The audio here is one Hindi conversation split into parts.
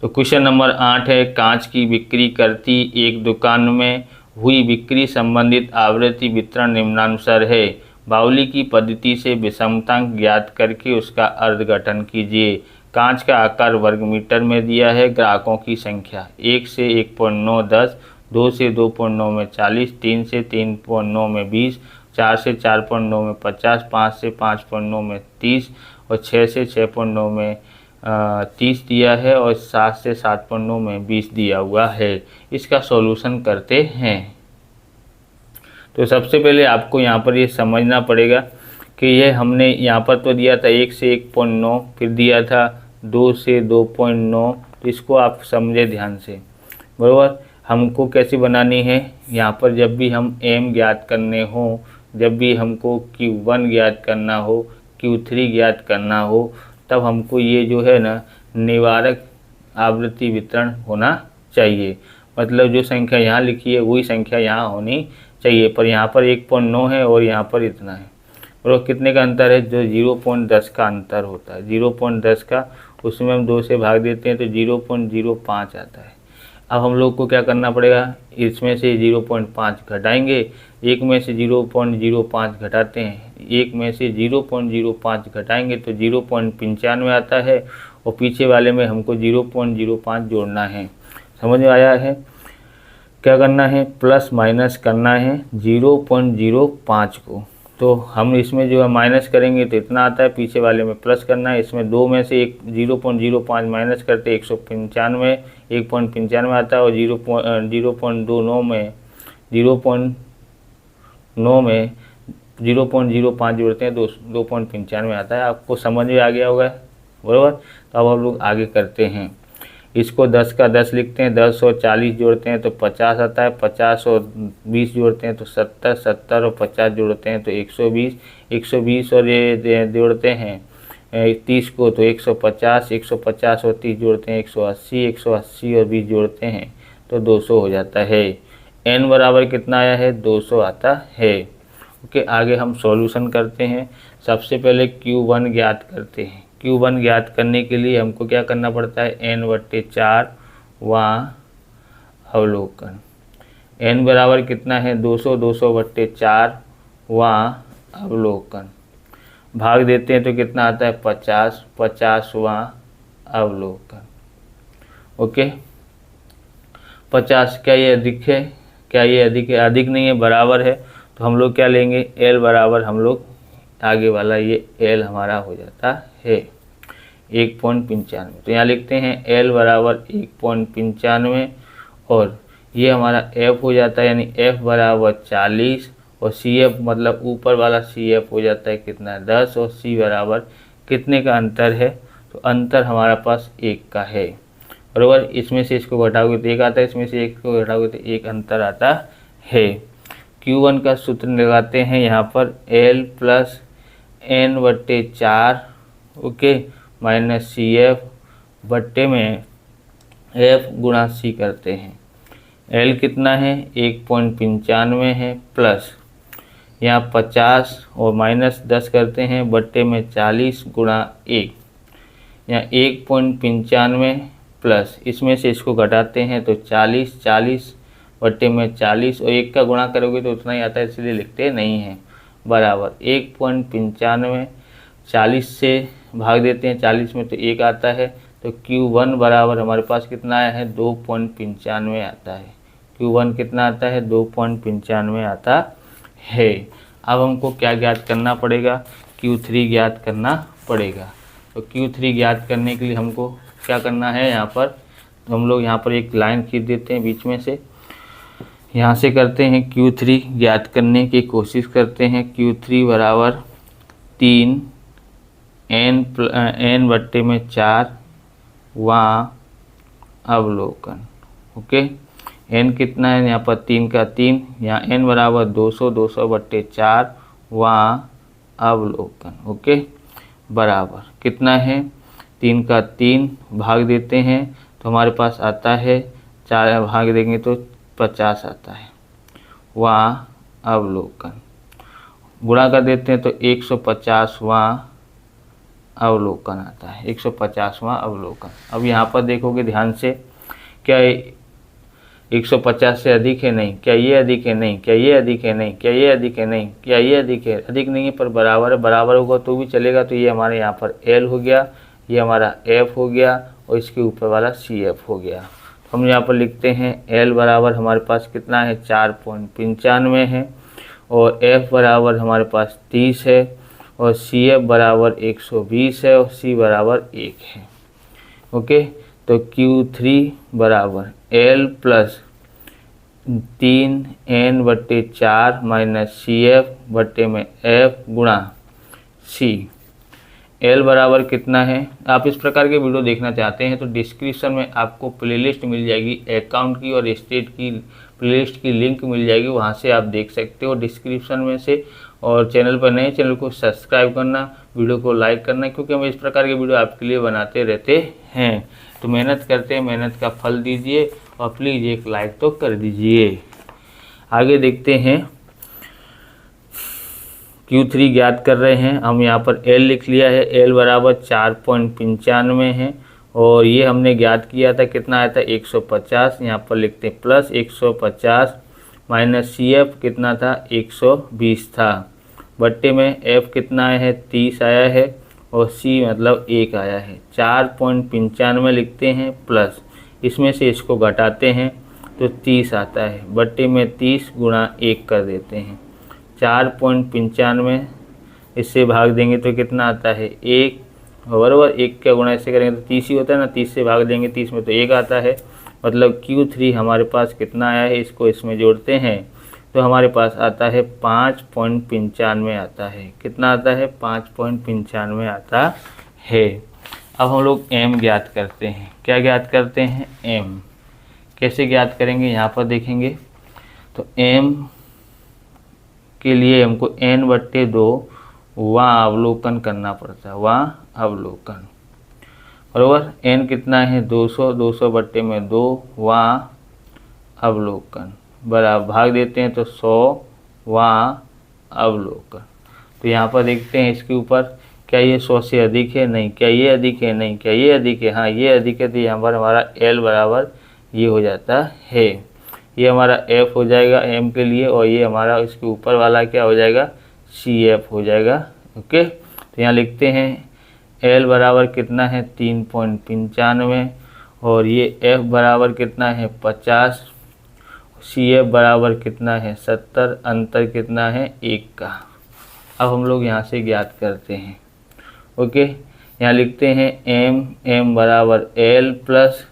तो क्वेश्चन नंबर 8 है, कांच की बिक्री करती एक दुकान में हुई बिक्री संबंधित आवृत्ति वितरण निम्नानुसार है। बाउली की पद्धति से विषमतांक ज्ञात करके उसका अर्धघटन कीजिए। कांच का आकार वर्ग मीटर में दिया है। ग्राहकों की संख्या 1 से 1.9 10, 2 से 2.9 में 40, 3 से 3.9 में 20, 4 से 4.9 में 50, 5 से 5.9 में 30 और 6 से 6.9 में 30 दिया है और 7 से 7.9 में 20 दिया हुआ है। इसका सॉल्यूशन करते हैं। तो सबसे पहले आपको यहाँ पर ये समझना पड़ेगा कि ये हमने यहाँ पर तो दिया था 1 से 1.9, फिर दिया था 2 से 2.9। तो इसको आप समझे ध्यान से, बराबर। हमको कैसी बनानी है, यहाँ पर जब भी हम m ज्ञात करने हो, जब भी हमको Q1 ज्ञात करना हो, Q3 ज्ञात करना हो, तब हमको ये जो है ना निवारक आवृत्ति वितरण होना चाहिए। मतलब जो संख्या यहाँ लिखी है वही संख्या यहाँ होनी चाहिए, पर यहाँ पर 1.9 है और यहाँ पर इतना है। और कितने का अंतर है, जो 0.10 का अंतर होता है। 0.10 का, उसमें हम 2 से भाग देते हैं तो 0.05 आता है। अब हम लोग को क्या करना पड़ेगा, इसमें से 0.5 घटाएंगे, एक में से 0.05 घटाते हैं, एक में से 0.05 घटाएंगे तो 0.95 आता है और पीछे वाले में हमको 0.05 जोड़ना है। समझ में आया है? क्या करना है, प्लस माइनस करना है 0.05 को। तो हम इसमें जो है माइनस करेंगे तो इतना आता है, पीछे वाले में प्लस करना है। इसमें 2 में से 0.05 माइनस करते 195, 1.95 आता है और 0.29 में 0.05 जोड़ते हैं 2.95 आता है। आपको समझ में आ गया होगा, बराबर। तो अब हम लोग आगे करते हैं। इसको 10 का 10 लिखते हैं, 10 और 40 जोड़ते हैं तो 50 आता है, 50 और 20 जोड़ते हैं तो 70, 70 और 50 जोड़ते हैं तो 120, 120 और ये जोड़ते हैं 30 को तो 150, 150 और 30 जोड़ते हैं 180, 180 और 20 जोड़ते हैं तो 200 हो जाता है। n बराबर कितना आया है, 200 आता है। ओके, आगे हम सॉल्यूशन करते हैं। सबसे पहले Q1 ज्ञात करते हैं। Q1 ज्ञात करने के लिए हमको क्या करना पड़ता है, n/4 वहाँ अवलोकन। n बराबर कितना है, 200, 200/4 वहाँ अवलोकन। भाग देते हैं तो कितना आता है, 50, 50 वहाँ अवलोकन। ओके, 50, क्या ये अधिक है, क्या ये अधिक है, अधिक नहीं है, बराबर है। तो हम लोग क्या लेंगे, L बराबर, हम लोग आगे वाला ये L हमारा हो जाता है 1.95। तो यहाँ लिखते हैं L बराबर 1.95 और ये हमारा F हो जाता है, यानी F बराबर 40 और CF मतलब ऊपर वाला CF हो जाता है कितना, 10 और C बराबर कितने का अंतर है, तो अंतर हमारा पास 1 का है, बराबर। इसमें से इसको घटाओगे तो 1 आता है, इसमें से 1 को घटाओगे तो 1 अंतर आता है। Q1 का सूत्र लगाते हैं यहाँ पर, L plus n/4 okay minus CF बट्टे में F गुणा C करते हैं। L कितना है, 1.95 है, प्लस यहाँ 50 और माइनस 10 करते हैं बट्टे में 40 गुणा 1, यहाँ 1.95 प्लस इसमें से इसको घटाते हैं तो 40, 40 बट्टे में 40 और 1 का गुणा करोगे तो उतना ही आता है, इसलिए लिखते नहीं हैं, बराबर 1.95। 40 से भाग देते हैं 40 में तो 1 आता है, तो Q1 बराबर हमारे पास कितना आया है, 2.95 आता है। Q1 कितना आता है, 2.95 आता है। अब हमको क्या ज्ञात करना पड़ेगा, Q3 ज्ञात करना पड़ेगा। तो Q3 ज्ञात करने के लिए हमको क्या करना है, यहाँ पर तो हम लोग यहाँ पर एक लाइन खींच देते हैं बीच में से, यहाँ से करते हैं Q3 ज्ञात करने की कोशिश करते हैं। Q3 बराबर 3 n/4 वहाँ अवलोकन। ओके, n कितना है, यहाँ पर 3 का 3, यहाँ n बराबर 200, 200/4 वहाँ अवलोकन। ओके, बराबर कितना है, 3 का 3, भाग देते हैं तो हमारे पास आता है 4, भाग देंगे तो 50 आता है, वहाँ अवलोकन। गुणा कर देते हैं तो 150 वहाँ अवलोकन आता है, 150वां अवलोकन। अब यहाँ पर देखोगे ध्यान से, क्या 150 से अधिक है? नहीं। क्या ये अधिक है? नहीं। क्या ये अधिक है? नहीं। क्या ये अधिक है? नहीं। क्या ये अधिक है? अधिक नहीं है, पर बराबर है। बराबर होगा तो भी चलेगा। तो ये हमारे यहाँ पर L हो गया, ये हमारा F हो गया और इसके ऊपर वाला CF हो गया। तो हम यहाँ पर लिखते हैं L बराबर हमारे पास कितना है? 4.95 है, और F बराबर हमारे पास 30 है, और CF बराबर 120 है, और C बराबर 1 है। ओके, तो Q3 बराबर L plus 3N/4 minus CF/F गुणा C। L बराबर कितना है? आप इस प्रकार के वीडियो देखना चाहते हैं तो डिस्क्रिप्शन में आपको प्लेलिस्ट मिल जाएगी, अकाउंट की और स्टेट की प्लेलिस्ट की लिंक मिल जाएगी, वहां से आप देख सकते हो डिस्क्रिप्शन में से। और चैनल पर नए, चैनल को सब्सक्राइब करना, वीडियो को लाइक करना, क्योंकि हम इस प्रकार के वीडियो आपके लिए बनाते रहते हैं। तो मेहनत करते हैं, मेहनत का फल दीजिए, और प्लीज़ एक लाइक तो कर दीजिए। आगे देखते हैं, Q3 ज्ञात कर रहे हैं हम। यहाँ पर L लिख लिया है, L बराबर 4.95 है, और ये हमने ज्ञात किया था, कितना आया था? 150। यहाँ पर लिखते हैं प्लस 150 माइनस CF कितना था? 120 था, बट्टे में F कितना आया है? 30 आया है, और C मतलब 1 आया है। 4.95 लिखते हैं प्लस, इसमें से इसको घटाते हैं तो 30 आता है, बट्टे में 30 गुणा 1 कर देते हैं। 4.95 इससे भाग देंगे तो कितना आता है? 1 बराबर 1 का गुणा इससे करेंगे तो 30 ही होता है ना, 30 से भाग देंगे 30 में तो 1 आता है। मतलब Q3 हमारे पास कितना आया है? इसको इसमें जोड़ते हैं तो हमारे पास आता है 5.95 आता है। कितना आता है? 5.95 आता है। अब हम लोग M ज्ञात करते हैं। क्या ज्ञात करते हैं? M कैसे ज्ञात करेंगे? यहाँ पर देखेंगे तो M के लिए हमको N/2 वहाँ अवलोकन करना पड़ता है, वहाँ अवलोकन बराबर। N कितना है? 200, 200 बट्टे में 2 वहाँ अवलोकन बराबर, भाग देते हैं तो 100 वहाँ अवलोकन। तो यहाँ पर देखते हैं इसके ऊपर, क्या ये 100 से अधिक है? नहीं। क्या ये अधिक है? नहीं। क्या ये अधिक है? हाँ, ये अधिक है। तो यहाँ पर हमारा L बराबर ये हो जाता है, ये हमारा F हो जाएगा M के लिए, और ये हमारा इसके ऊपर वाला क्या हो जाएगा? CF हो जाएगा। ओके, तो यहाँ लिखते हैं L बराबर कितना है? 3.95, और ये F बराबर कितना है? 50, CF बराबर कितना है? 70, अंतर कितना है? 1 का। अब हम लोग यहाँ से ज्ञात करते हैं। ओके, यहाँ लिखते हैं M बराबर L plus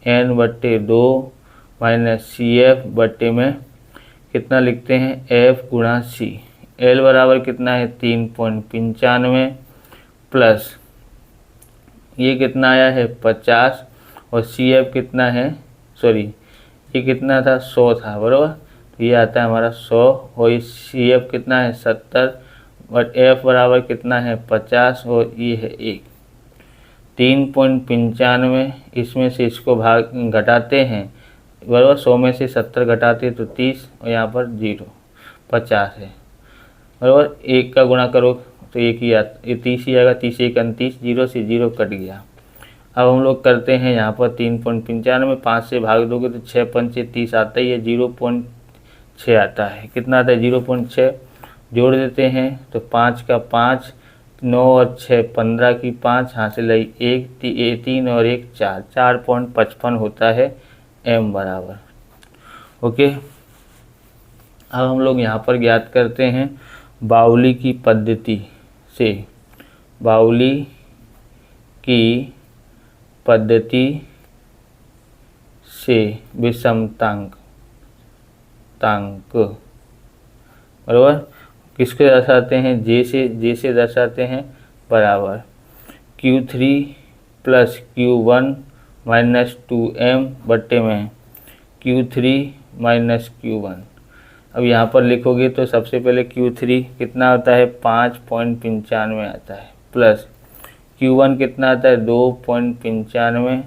N/2 minus CF बट्टे में कितना लिखते हैं? F गुणा C। L बराबर कितना है? 3.95 प्लस ये कितना आया है? 50, और CF कितना है? सॉरी, ये कितना था? 100 था बराबर। तो ये आता है हमारा 100, और ये CF कितना है? 70, बट F बराबर कितना है? 50, और ये है 1। 3.95 इसमें से इसको भाग घटाते हैं बराबर, 100 में से 70 घटाते तो 30, और यहाँ पर 0, 50 है बराबर। 1 का गुणा करो तो 1 ही आता, ये 30 ही आएगा। 30 1 29, 0 से 0 कट गया। अब हम लोग करते हैं यहाँ पर 3.95, 5 से भाग दोगे तो 6 पंचे 30 आता ही है, 0.6 आता है। कितना आता है? 0.6 जोड़ देते हैं तो 5 का 5, 9 और 6 15 की 5 हासिल आई 1, 3 और 1 4, 4.55 होता है M बराबर। ओके, अब हम लोग यहाँ पर ज्ञात करते हैं बाउली की पद्धति से, बाउली की पद्धति से विषमतांक बराबर किसके दर्शाते हैं? J से दर्शाते हैं बराबर Q3 plus Q1 minus 2M बट्टे में Q3 माइनस Q1। अब यहाँ पर लिखोगे तो सबसे पहले Q3 कितना होता है? 5.95 आता है, प्लस Q1 कितना आता है? 2.95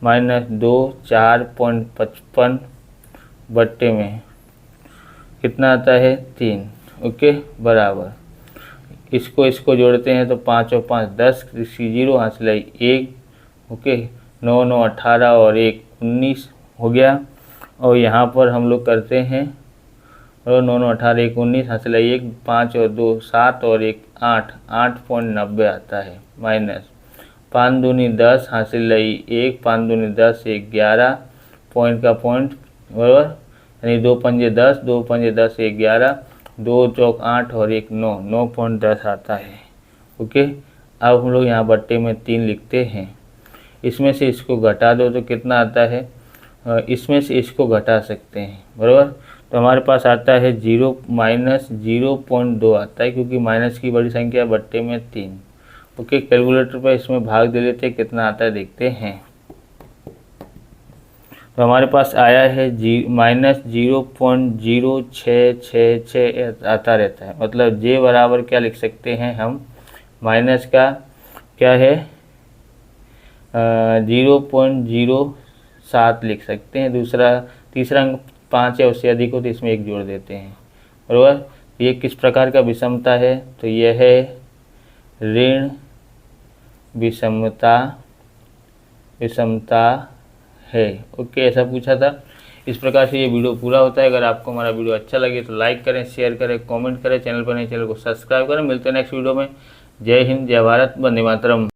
माइनस 2 4.55 बट्टे में कितना आता है? 3। ओके, बराबर इसको जोड़ते हैं तो 5 और 5 10, 0 हासिल आई 1, ओके, 9 9 18 और 1 19 हो गया। और यहाँ पर हम लोग करते हैं और 9 9 18 1 19 हासिल आई 1, 5 और 2 7 और 1 8, 8.90 आता है, माइनस 5 दूनी 10 हासिल आई 1, 5 दूनी 10 1 11, पॉइंट का पॉइंट, बराबर, यानी 2 पंजे 10, 2 पंजे 10 1 11, 2 चौक 8 और 1 9, 9.10 आता है, ओके। अब हम लोग यहाँ बट्टे में 3 लिखते हैं, इसमें से इसको घटा दो तो कितना आता है, इसमें से इसको घटा सकते हैं, बराबर। तो हमारे पास आता है 0 माइनस 0.2 आता है, क्योंकि माइनस की बड़ी संख्या बट्टे में 3, ओके। कैलकुलेटर पर इसमें भाग दे लेते हैं, कितना आता है देखते हैं। तो हमारे पास आया है माइनस 0.0666 आता रहता है, मतलब जे बराबर क्या लिख सकते हैं हम, माइनस का क्या है 0.07 लिख सकते हैं। तीसरा अंक 5 या उससे अधिक हो तो इसमें 1 जोड़ देते हैं, बराबर। ये किस प्रकार का विषमता है, तो यह है ऋण विषमता है, ओके, ऐसा पूछा था। इस प्रकार से ये वीडियो पूरा होता है। अगर आपको हमारा वीडियो अच्छा लगे तो लाइक करें, शेयर करें, कमेंट करें, चैनल पर नए चैनल को सब्सक्राइब करें। मिलते हैं नेक्स्ट वीडियो में। जय हिंद, जय भारत, वंदे मातरम।